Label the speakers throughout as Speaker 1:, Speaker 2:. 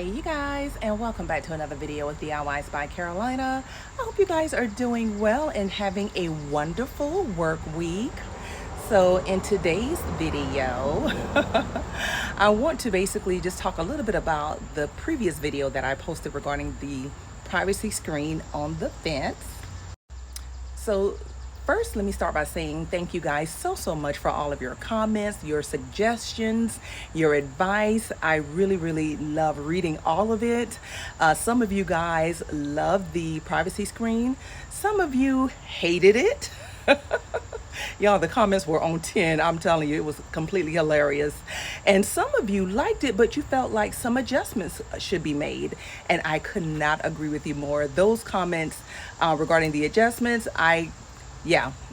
Speaker 1: Hey you guys, and welcome back to another video with DIYs by Carolina. I hope you guys are doing well and having a wonderful work week. So in today's video, I want to basically just talk a little bit about the previous video that I posted regarding the privacy screen on the fence. So first, let me start by saying thank you guys so much for all of your comments, your suggestions, your advice. I really love reading all of it. Some of you guys love the privacy screen. Some of you hated it. Y'all, the comments were on 10. I'm telling you, it was completely hilarious. And some of you liked it, but you felt like some adjustments should be made. And I could not agree with you more. Those comments regarding the adjustments, I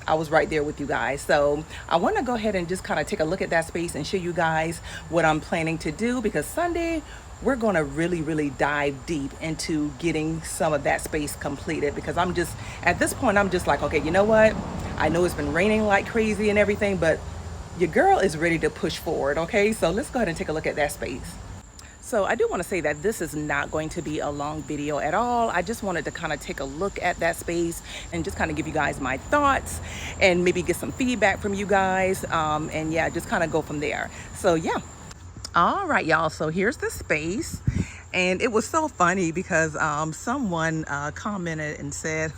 Speaker 1: was right there with you guys. So I want to go ahead and just kind of take a look at that space and show you guys what I'm planning to do, because Sunday we're going to really dive deep into getting some of that space completed, because I'm just, at this point, I'm just like, okay, you know what? I know it's been raining like crazy and everything, but your girl is ready to push forward. Okay, so let's go ahead and take a look at that space. So I do want to say that this is not going to be a long video at all. I just wanted to kind of take a look at that space and just kind of give you guys my thoughts and maybe get some feedback from you guys. And yeah, just kind of go from there. So yeah. All right, y'all. So here's the space. And it was so funny because someone commented and said,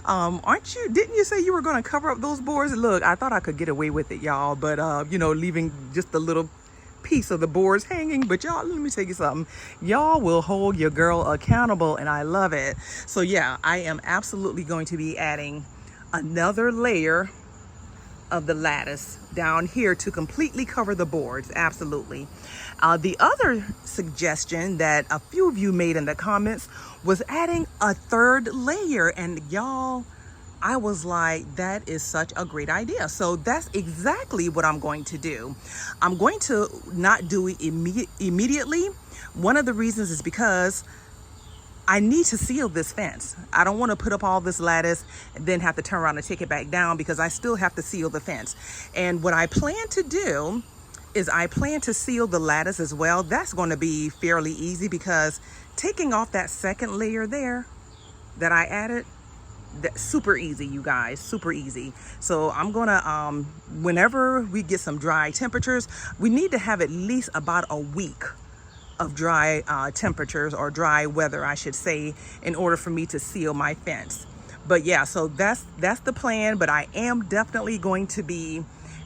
Speaker 1: didn't you say you were going to cover up those boards? Look, I thought I could get away with it, y'all. But, leaving just a little piece of the boards hanging. But y'all, let me tell you something. Y'all will hold your girl accountable, and I love it. So yeah, I am absolutely going to be adding another layer of the lattice down here to completely cover the boards. Absolutely. The other suggestion that a few of you made in the comments was adding a third layer, and y'all, I was like, that is such a great idea. So that's exactly what I'm going to do. I'm going to not do it immediately. One of the reasons is because I need to seal this fence. I don't want to put up all this lattice and then have to turn around and take it back down, because I still have to seal the fence. And what I plan to do is I plan to seal the lattice as well. That's going to be fairly easy, because taking off that second layer there that I added, that's super easy, you guys, super easy. So I'm gonna whenever we get some dry temperatures, we need to have at least about a week of dry temperatures, or dry weather I should say, in order for me to seal my fence. But yeah, so that's the plan. But I am definitely going to be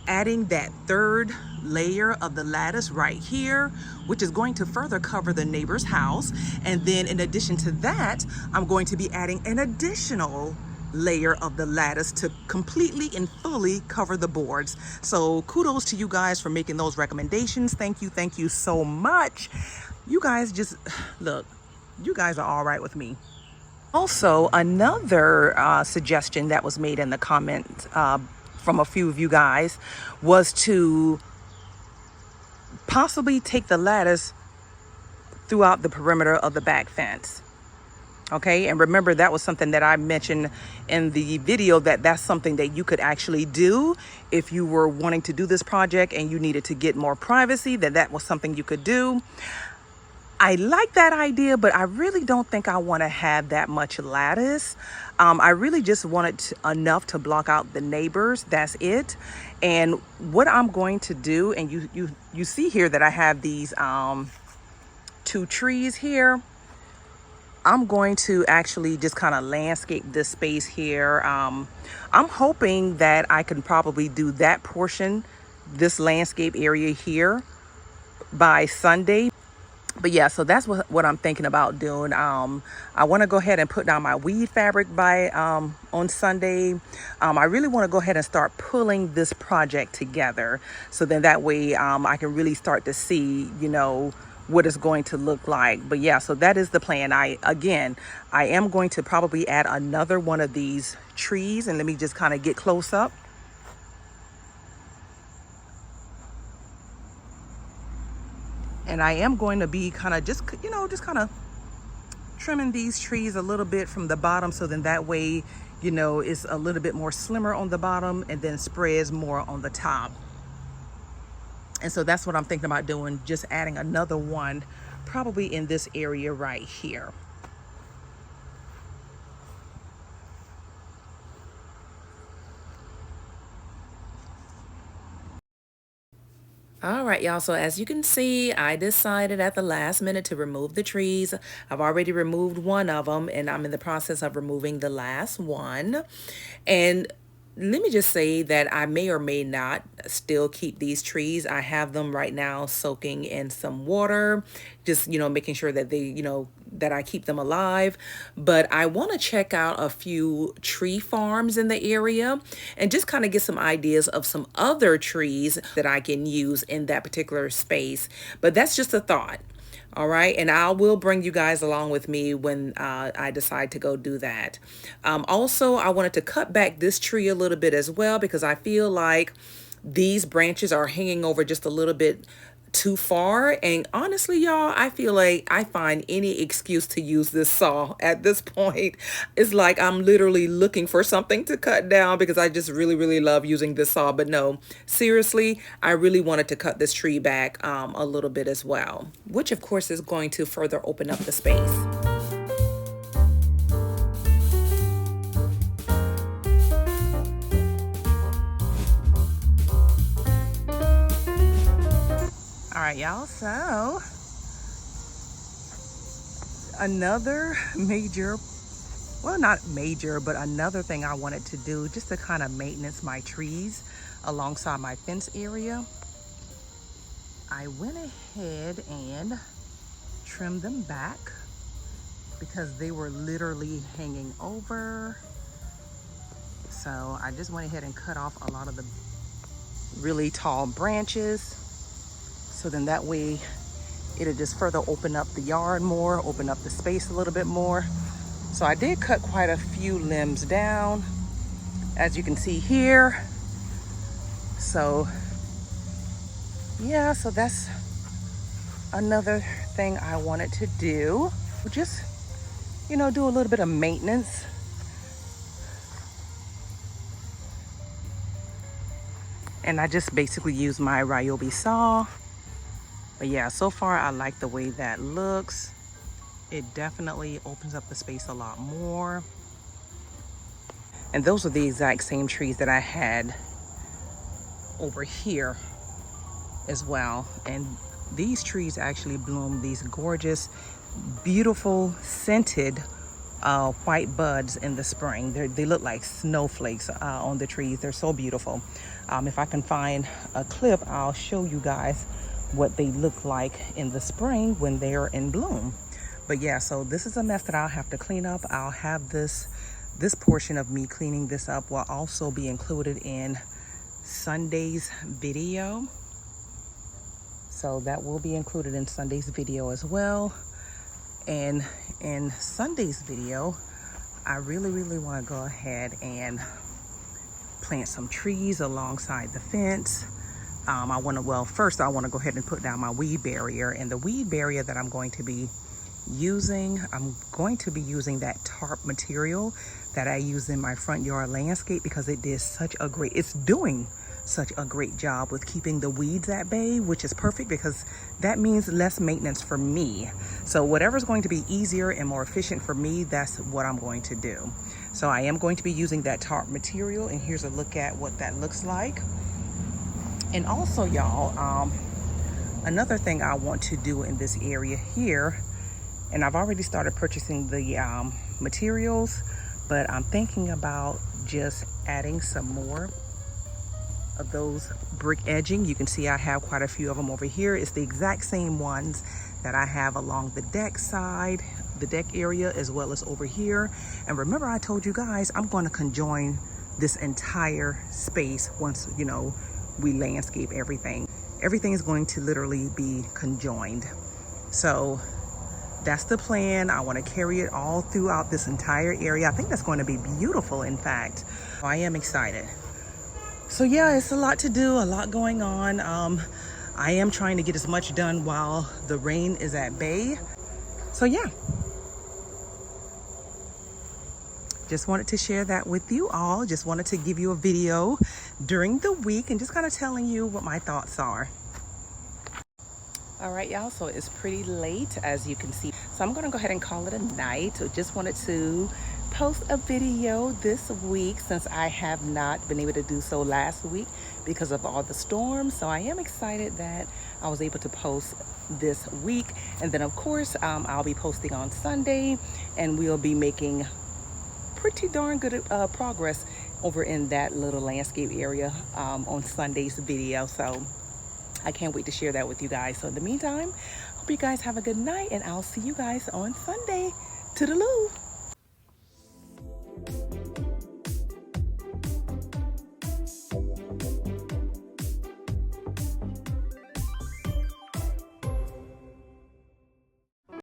Speaker 1: adding that third layer of the lattice right here, which is going to further cover the neighbor's house. And then in addition to that, I'm going to be adding an additional layer of the lattice to completely and fully cover the boards. So kudos to you guys for making those recommendations. Thank you so much. You guys just look, you guys are all right with me. Also, another suggestion that was made in the comments from a few of you guys was to possibly take the lattice throughout the perimeter of the back fence. Okay, and remember, that was something that I mentioned in the video, that's something that you could actually do if you were wanting to do this project and you needed to get more privacy, that was something you could do. I like that idea, but I really don't think I want to have that much lattice. I really just want it enough to block out the neighbors. That's it. And what I'm going to do, and you see here that I have these two trees here. I'm going to actually just kind of landscape this space here. I'm hoping that I can probably do that portion, this landscape area here, by Sunday. But yeah, so that's what I'm thinking about doing. I want to go ahead and put down my weed fabric by on Sunday. I really want to go ahead and start pulling this project together, so then that way I can really start to see, what it's going to look like. But yeah, so that is the plan. I am going to probably add another one of these trees, and let me just kind of get close up. And I am going to be kind of just kind of trimming these trees a little bit from the bottom, so then that way, it's a little bit more slimmer on the bottom and then spreads more on the top. And so that's what I'm thinking about doing, just adding another one probably in this area right here. All right, y'all. So as you can see, I decided at the last minute to remove the trees. I've already removed one of them, and I'm in the process of removing the last one. And let me just say that I may or may not still keep these trees. I have them right now soaking in some water, just, making sure that they, that I keep them alive. But I want to check out a few tree farms in the area and just kind of get some ideas of some other trees that I can use in that particular space. But that's just a thought. All right. And I will bring you guys along with me when I decide to go do that. Also, I wanted to cut back this tree a little bit as well because I feel like these branches are hanging over just a little bit too far. And honestly, y'all, I feel like I find any excuse to use this saw at this point. It's like I'm literally looking for something to cut down because I just really, really love using this saw. But no, seriously, I really wanted to cut this tree back a little bit as well, which of course is going to further open up the space. All right, y'all, so another major, well, not major, but another thing I wanted to do just to kind of maintenance my trees alongside my fence area. I went ahead and trimmed them back because they were literally hanging over. So I just went ahead and cut off a lot of the really tall branches. So then that way it'll just further open up the yard more, open up the space a little bit more. So I did cut quite a few limbs down, as you can see here. So yeah, so that's another thing I wanted to do. Just, do a little bit of maintenance. And I just basically use my Ryobi saw. But yeah, so far I like the way that looks. It definitely opens up the space a lot more. And those are the exact same trees that I had over here as well. And these trees actually bloom these gorgeous, beautiful, scented white buds in the spring. They look like snowflakes on the trees. They're so beautiful. If I can find a clip, I'll show you guys what they look like in the spring when they're in bloom. But yeah, so this is a mess that I'll have to clean up. I'll have this portion of me cleaning this up will also be included in Sunday's video. So that will be included in Sunday's video as well. And in Sunday's video, I really want to go ahead and plant some trees alongside the fence. First I want to go ahead and put down my weed barrier. And the weed barrier that I'm going to be using that tarp material that I use in my front yard landscape because it's doing such a great job with keeping the weeds at bay, which is perfect because that means less maintenance for me. So whatever's going to be easier and more efficient for me, that's what I'm going to do. So I am going to be using that tarp material, and here's a look at what that looks like. And also, y'all, another thing I want to do in this area here, and I've already started purchasing the materials, but I'm thinking about just adding some more of those brick edging. You can see I have quite a few of them over here. It's the exact same ones that I have along the deck side, the deck area, as well as over here. And remember, I told you guys I'm going to conjoin this entire space once, we landscape everything. Everything is going to literally be conjoined. So that's the plan. I want to carry it all throughout this entire area. I think that's going to be beautiful, in fact. I am excited. So yeah, it's a lot to do, a lot going on. I am trying to get as much done while the rain is at bay. So yeah. Just wanted to share that with you all. Just wanted to give you a video during the week and just kind of telling you what my thoughts are. All right, y'all, so it's pretty late, as you can see. So I'm gonna go ahead and call it a night. So just wanted to post a video this week since I have not been able to do so last week because of all the storms. So I am excited that I was able to post this week. And then of course, I'll be posting on Sunday, and we'll be making pretty darn good progress over in that little landscape area on Sunday's video. So I can't wait to share that with you guys. So in the meantime, hope you guys have a good night, and I'll see you guys on Sunday. Toodaloo.